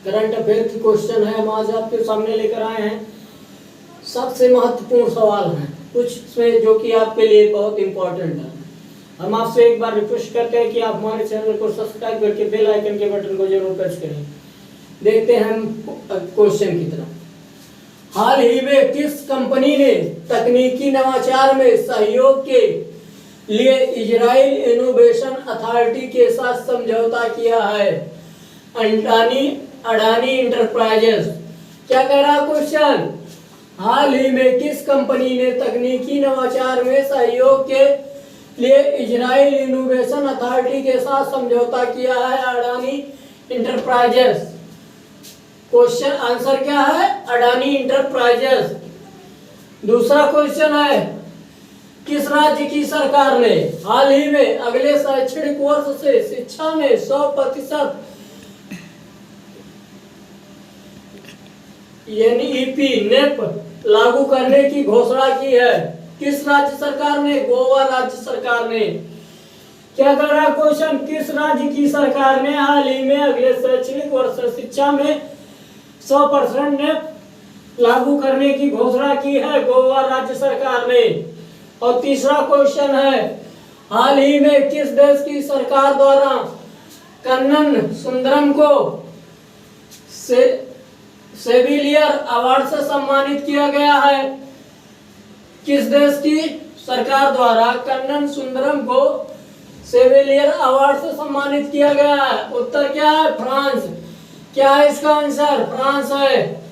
Current affair की question है हम आज आपके सामने लेकर आए हैं। सबसे महत्वपूर्ण सवाल हैं कुछ इसमें जो कि आपके लिए बहुत इंपॉर्टेंट है। हम आपसे एक बार रिक्वेस्ट करते हैं कि आप हमारे चैनल को सब्सक्राइब करके बेल आइकन के बटन को जरूर प्रेस करें। देखते हैं हम क्वेश्चन की तरफ। हाल ही में किस कंपनी ने तकनीकी नवाचार में सहयोग के लिए इजराइल इनोवेशन अथॉरिटी के साथ समझौता किया है? अडानी इंटरप्राइजेस। क्या कह रहा क्वेश्चन? हाल ही में किस कंपनी ने तकनीकी नवाचार में सहयोग के लिए इजराइल इनोवेशन अथॉरिटी के साथ समझौता किया है? अडानी इंटरप्राइजेस। क्वेश्चन आंसर क्या है? अडानी इंटरप्राइजेस। दूसरा क्वेश्चन है, किस राज्य की सरकार ने हाल ही में अगले शैक्षणिक वर्ष से शिक्षा में 100% एनईपी नेप लागू करने की घोषणा की है? किस राज्य सरकार ने? गोवा राज्य सरकार ने। क्या कर रहा क्वेश्चन? किस राज्य की सरकार ने हाल ही में अगले शैक्षणिक वर्ष से शिक्षा में 100% नेप लागू करने की घोषणा की है? गोवा राज्य सरकार ने। और तीसरा क्वेश्चन है, हाल ही में किस देश की सरकार द्वारा कन्नन सुंदरम को सेविलियर अवार्ड से सम्मानित किया गया है? किस देश की सरकार द्वारा कन्नन सुंदरम को सेविलियर अवार्ड से सम्मानित किया गया है? उत्तर क्या है? फ्रांस। क्या है इसका आंसर? फ्रांस है।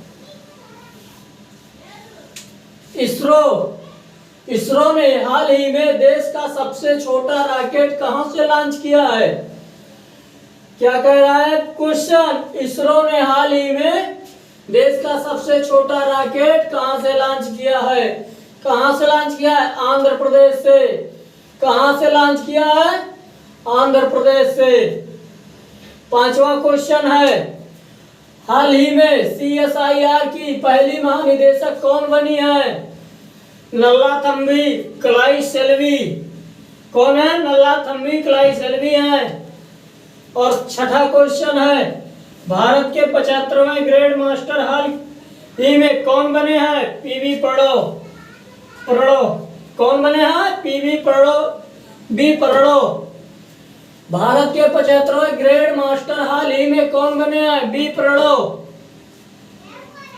इसरो ने हाल ही में देश का सबसे छोटा रॉकेट कहां से लॉन्च किया है? क्या कह रहा है क्वेश्चन? इसरो ने हाल ही में देश का सबसे छोटा रॉकेट कहां से लॉन्च किया है? कहां से लॉन्च किया है? आंध्र प्रदेश से। कहां से लॉन्च किया है? आंध्र प्रदेश से। पांचवा क्वेश्चन है, हाल ही में CSIR की पहली महानिदेशक कौन बनी है? नल्लाथम्बी कलाईसेल्वी। कौन है? नल्लाथम्बी कलाईसेल्वी है। और छठा क्वेश्चन है, भारत के 75वें ग्रैंड मास्टर हाल ही में कौन बने हैं? PV प्रणो। कौन बने हैं? PV प्रणो। भारत के 75वें ग्रैंड मास्टर हाल ही में कौन बने हैं? B प्रणो।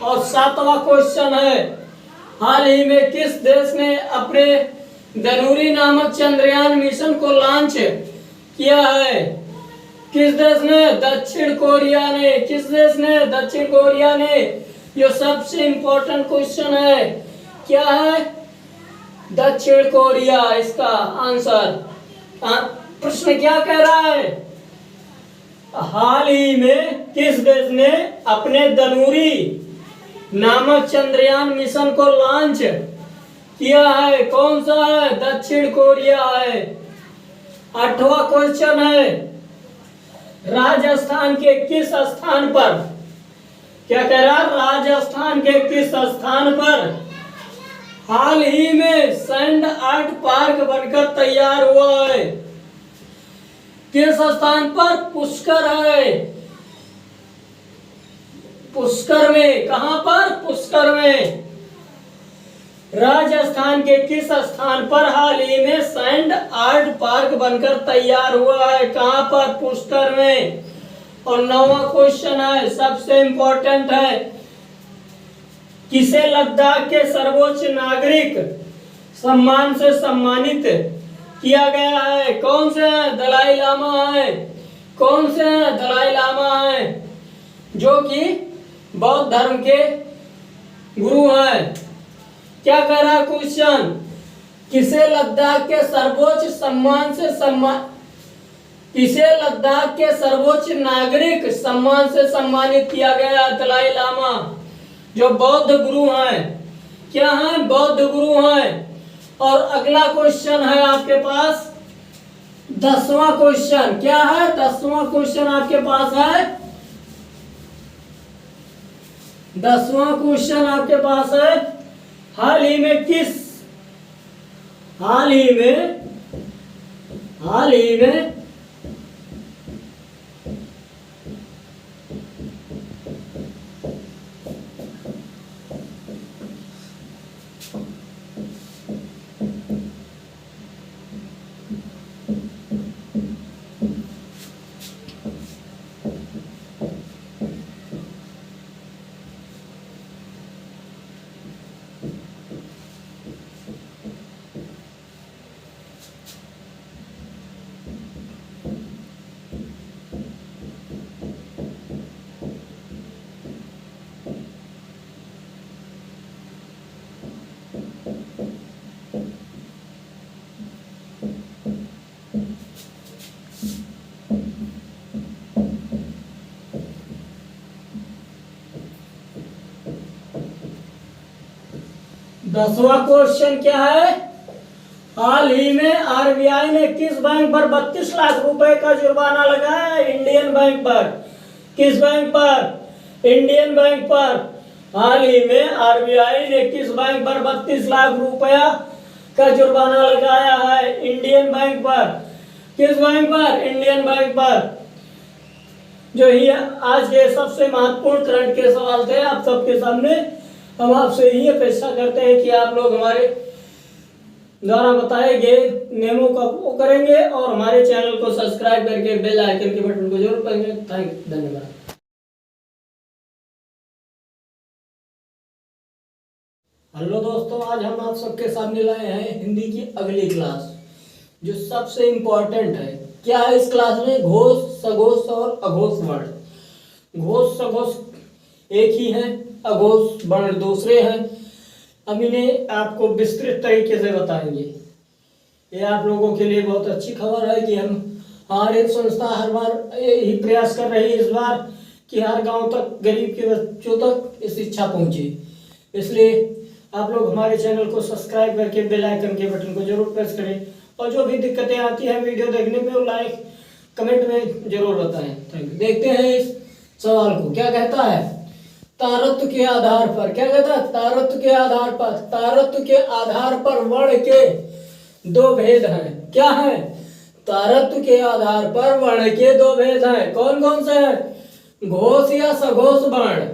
और सातवां क्वेश्चन है, हाल ही में किस देश ने अपने धनुरी नामक चंद्रयान मिशन को लॉन्च किया है? किस देश ने? दक्षिण कोरिया ने। किस देश ने? दक्षिण कोरिया ने। ये सबसे इंपॉर्टेंट क्वेश्चन है। क्या है? दक्षिण कोरिया इसका आंसर। प्रश्न क्या कह रहा है? हाल ही में किस देश ने अपने धनुरी नामक चंद्रयान मिशन को लॉन्च किया है? कौन सा है? दक्षिण कोरिया है। आठवां क्वेश्चन है, राजस्थान के किस स्थान पर? क्या कह रहा? राजस्थान के किस स्थान पर हाल ही में सैंड आर्ट पार्क बनकर तैयार हुआ है? किस स्थान पर? पुष्कर है। पुष्कर में। कहां पर? पुष्कर में। राजस्थान के किस स्थान पर हाल ही में सैंड आर्ट पार्क बनकर तैयार हुआ है? कहां पर? पुष्कर में। और नौवां क्वेश्चन है, सबसे इंपॉर्टेंट है, किसे लद्दाख के सर्वोच्च नागरिक सम्मान से सम्मानित किया गया है? कौन से? दलाई लामा है। कौन से? दलाई लामा है, जो कि बौद्ध धर्म के गुरु हैं। क्या कह रहा क्वेश्चन? किसे लद्दाख के सर्वोच्च सम्मान से किसे लद्दाख के सर्वोच्च नागरिक सम्मान से सम्मानित किया गया? दलाई लामा, जो बौद्ध गुरु हैं। क्या हैं? बौद्ध गुरु हैं। और अगला क्वेश्चन है आपके पास 10वां क्वेश्चन। क्या है? 10वां क्वेश्चन आपके पास है। 10वां क्वेश्चन आपके पास है, हाल ही में 10वां क्वेश्चन क्या है? हाल ही में आरबीआई ने किस बैंक पर 32 लाख रुपए का जुर्माना लगाया है? इंडियन बैंक पर। किस बैंक पर? इंडियन बैंक पर। हाल ही में आरबीआई ने किस बैंक पर 32 लाख रुपया का जुर्माना लगाया है? इंडियन बैंक पर। किस बैंक पर? इंडियन बैंक पर। जो ही आज के सबसे महत्वपूर्ण करंट के सवाल थे आप सबके सामने, हम आपसे यही अपेक्षा करते हैं कि आप लोग हमारे द्वारा बताए गए नियमों का उपयोग करेंगे और हमारे चैनल को सब्सक्राइब करके बेल आइकन के बटन को जरूर दबाएंगे। धन्यवाद। हेलो दोस्तों, आज हम आप सबके सामने लाए हैं हिंदी की अगली क्लास जो सबसे इम्पोर्टेंट है। क्या है इस क्लास में? घोष, सघोष और अघोष वर्ण। घोष सघोष एक ही है, अघोष वर्ण दूसरे हैं। हम इन्हें आपको विस्तृत तरीके से बताएंगे। ये आप लोगों के लिए बहुत अच्छी खबर है कि हमारी एक संस्था हर बार यही प्रयास कर रही है इस बार कि हर गांव तक, गरीब के बच्चों तक ये शिक्षा पहुंचे। इसलिए आप लोग हमारे चैनल को सब्सक्राइब करके बेल आइकन के बटन को जरूर प्रेस करें और जो भी दिक्कतें आती हैं वीडियो देखने में वो लाइक कमेंट में जरूर बताएं। Thank you. देखते हैं इस सवाल को। क्या कहता है? तारत्व के आधार पर। क्या कहता है? तारत्व के आधार पर। तारत्व के आधार पर वर्ण के दो भेद हैं। क्या है? तारत्व के आधार पर वर्ण के दो भेद हैं। कौन कौन से हैं? घोष या सघोष वर्ण।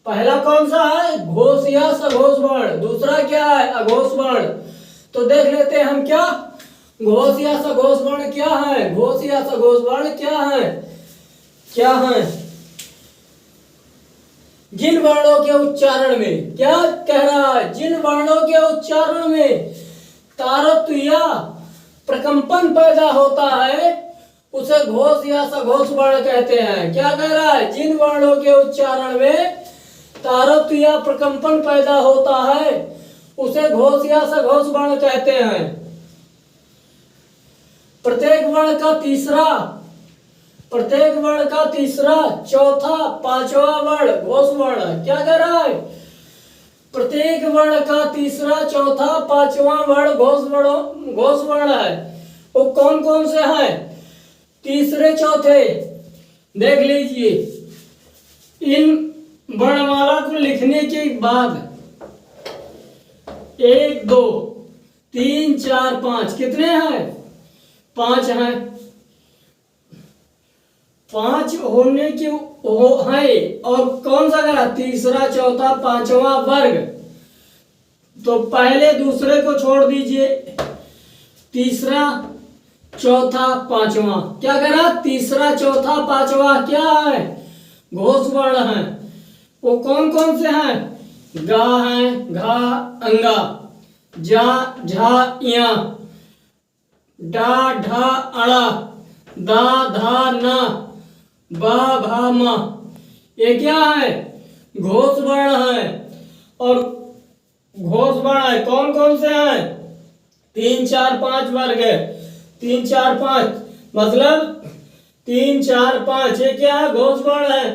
पहला कौन सा है? घोष या सघोष वर्ण। दूसरा क्या है? अघोष वर्ण। तो देख लेते हैं हम क्या घोष या सघोष वर्ण क्या है। घोष या सघोष वर्ण क्या है? क्या है? जिन वर्णों के उच्चारण में, क्या कह रहा है? जिन वर्णों के उच्चारण में तारत्व या प्रकंपन पैदा होता है उसे घोष या सघोष वर्ण कहते हैं। क्या कह रहा है? जिन वर्णों के उच्चारण में तारत्व या प्रकंपन पैदा होता है उसे घोष या सघोष वर्ण कहते हैं। प्रत्येक वर्ण का तीसरा, चौथा, पांचवा वर्ण घोष वर्ण है। क्या कह रहा है? प्रत्येक वर्ण का तीसरा, चौथा, पांचवा वर्ण घोष वर्ण है। वो कौन कौन से हैं? तीसरे, चौथे देख लीजिए। इन वर्णमाला को लिखने के बाद 1 2 3 4 5 कितने हैं? 5 हैं। 5 होने के हैं और कौन सा करा? तीसरा, चौथा, पांचवा वर्ग। तो पहले दूसरे को छोड़ दीजिए। तीसरा, चौथा, पांचवा क्या करा? तीसरा, चौथा, पांचवा क्या है? घोष वर्ण है। वो कौन कौन से हैं? गा है, घा, अंगा, जा, झा, या, डा, ढा, अड़ा, दा, धा, ना, बा, भा, मा। ये क्या है? घोष वर्ण है। और घोष वर्ण है कौन कौन से हैं? 3 4 5 वर्ग है। 3 4 5 मतलब 3 4 5 ये क्या है? घोष वर्ण है।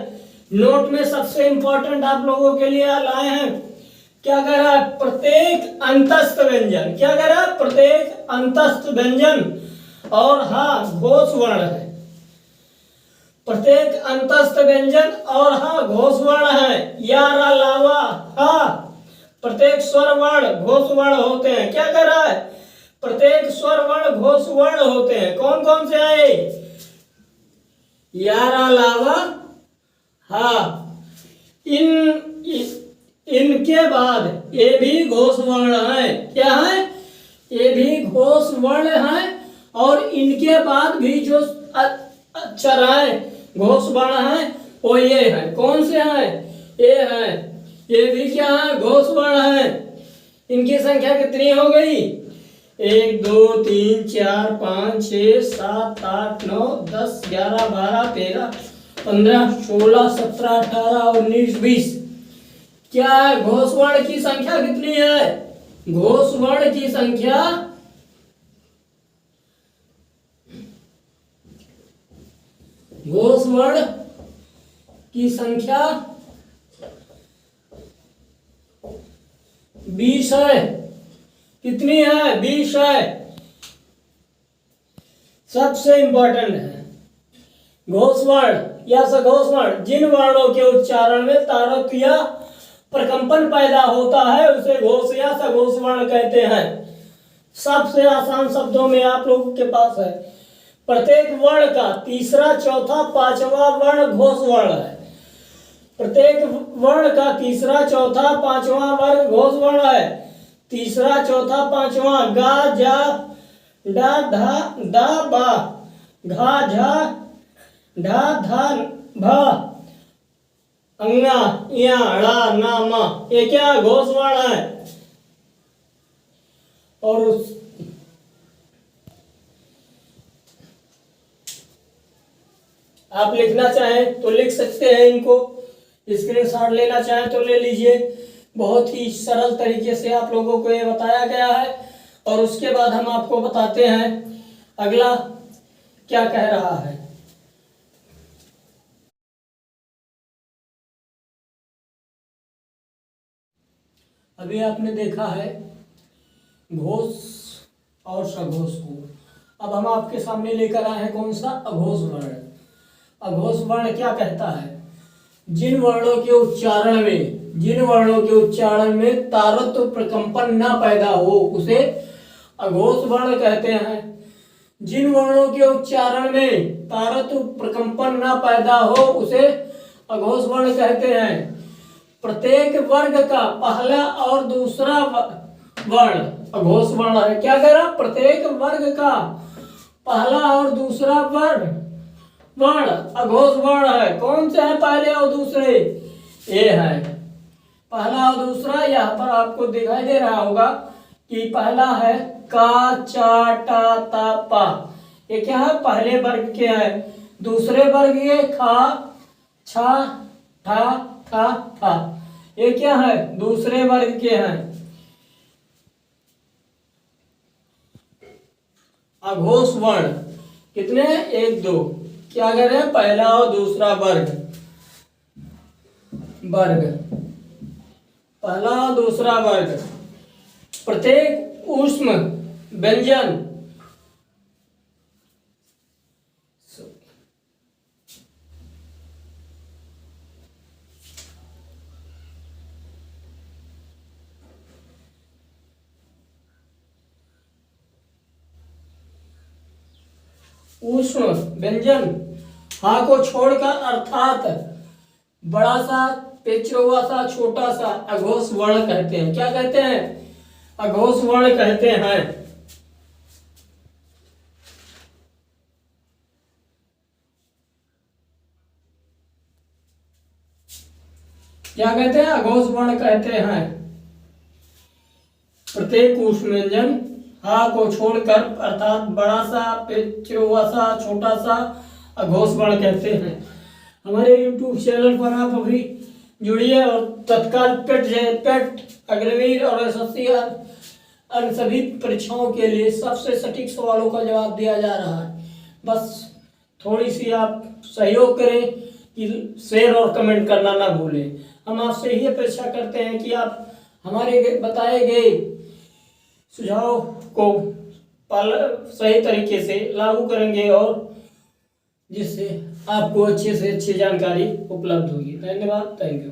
नोट में सबसे इंपॉर्टेंट आप लोगों के लिए लाए हैं। क्या कह रहा है? प्रत्येक अंतस्थ व्यंजन। क्या कह रहा है? प्रत्येक अंतस्थ व्यंजन और हाँ घोष वर्ण है। प्रत्येक अंतस्थ व्यंजन और हाँ घोष वर्ण है। या, रा, लावा, हा प्रत्येक स्वर वर्ण घोष वर्ण होते हैं। क्या कह रहा है? प्रत्येक स्वर वर्ण घोष वर्ण होते हैं। कौन कौन से आए? या, रा, लावा, हा। इनके बाद ये भी घोष वर्ण है। क्या है? ये भी घोष वर्ण है और इनके बाद भी जो अक्षर है घोष वर्ण है वो ये है। कौन से हैं? ये है। ये भी क्या है? घोष वर्ण है। इनकी संख्या कितनी हो गई? 1 2 3 4 5 6 7 8 9 10 11 12 13 15 16 17 18 19 20। क्या है? घोष वर्ण की संख्या कितनी है? घोष वर्ण की संख्या घोष वर्ण की संख्या 20 है। कितनी है? 20 है। सबसे इंपॉर्टेंट है घोषवर्ण या सघोषवर्ण। जिन वर्णों के उच्चारण में तारत्व या प्रकंपन पैदा होता है उसे घोष या सघोष वर्ण कहते हैं। सबसे आसान शब्दों में आप लोगों के पास है, प्रत्येक वर्ण का तीसरा, चौथा, पांचवा वर्ण घोष वर्ण है। प्रत्येक वर्ण का तीसरा, चौथा, पांचवा वर्ण घोष वर्ण है। तीसरा, चौथा, पांचवा गा, जा, डा, धा, दा, बा, घा, झा, ढा, धा, भा, अंगा, या, ड़ा, ना, मा। ये क्या घोष वर्ण है। और आप लिखना चाहें तो लिख सकते हैं, इनको स्क्रीनशॉट लेना चाहें तो ले लीजिए। बहुत ही सरल तरीके से आप लोगों को ये बताया गया है। और उसके बाद हम आपको बताते हैं अगला क्या कह रहा है। अभी आपने देखा है घोष और सघोष को। अब हम आपके सामने लेकर आए हैं कौन सा? अघोष वर्ण। अघोष वर्ण क्या कहता है? जिन वर्णों के उच्चारण में तारत्व प्रकंपन न पैदा हो उसे अघोष वर्ण कहते हैं। जिन वर्णों के उच्चारण में तारत्व प्रकंपन न पैदा हो उसे अघोष वर्ण कहते हैं। प्रत्येक वर्ग का पहला और दूसरा वर्ण अघोष वर्ण है। क्या कह रहा? प्रत्येक वर्ग का पहला और दूसरा वर्ण अघोष वर्ण है। कौन से है पहले और दूसरे? ये है पहला और दूसरा। यहाँ पर आपको दिखाई दे रहा होगा कि पहला है का, चा, टा, ता, पा। ये क्या है? पहले वर्ग के है। दूसरे वर्ग ये खा, छा, ठा, था, था। ये क्या है? दूसरे वर्ग के हैं। अघोष वर्ण कितने? 1 2। क्या कह रहे हैं? पहला और दूसरा वर्ग पहला और दूसरा वर्ग। प्रत्येक ऊष्म व्यंजन ऊष्म व्यंजन हा को छोड़कर अर्थात बड़ा सा, पेचरुआ सा, छोटा सा अघोष वर्ण कहते हैं। क्या कहते हैं? अघोष वर्ण कहते हैं। क्या कहते हैं? अघोष वर्ण कहते हैं। प्रत्येक ऊष्म व्यंजन हा को छोड़कर अर्थात बड़ा सा, पेचरुआ सा, छोटा सा अघोष वर्ण कहते हैं। हमारे YouTube चैनल पर आप अभी जुड़िए और तत्काल पेट अग्निवीर और एसएससी अन्य सभी परीक्षाओं के लिए सबसे सटीक सवालों का जवाब दिया जा रहा है। बस थोड़ी सी आप सहयोग करें कि शेयर और कमेंट करना ना भूलें। हम आपसे यही अपेक्षा करते हैं कि आप हमारे बताए गए सुझाव को सही तरीके से लागू करेंगे और जिससे आपको अच्छे से अच्छी जानकारी उपलब्ध होगी। धन्यवाद। Thank you.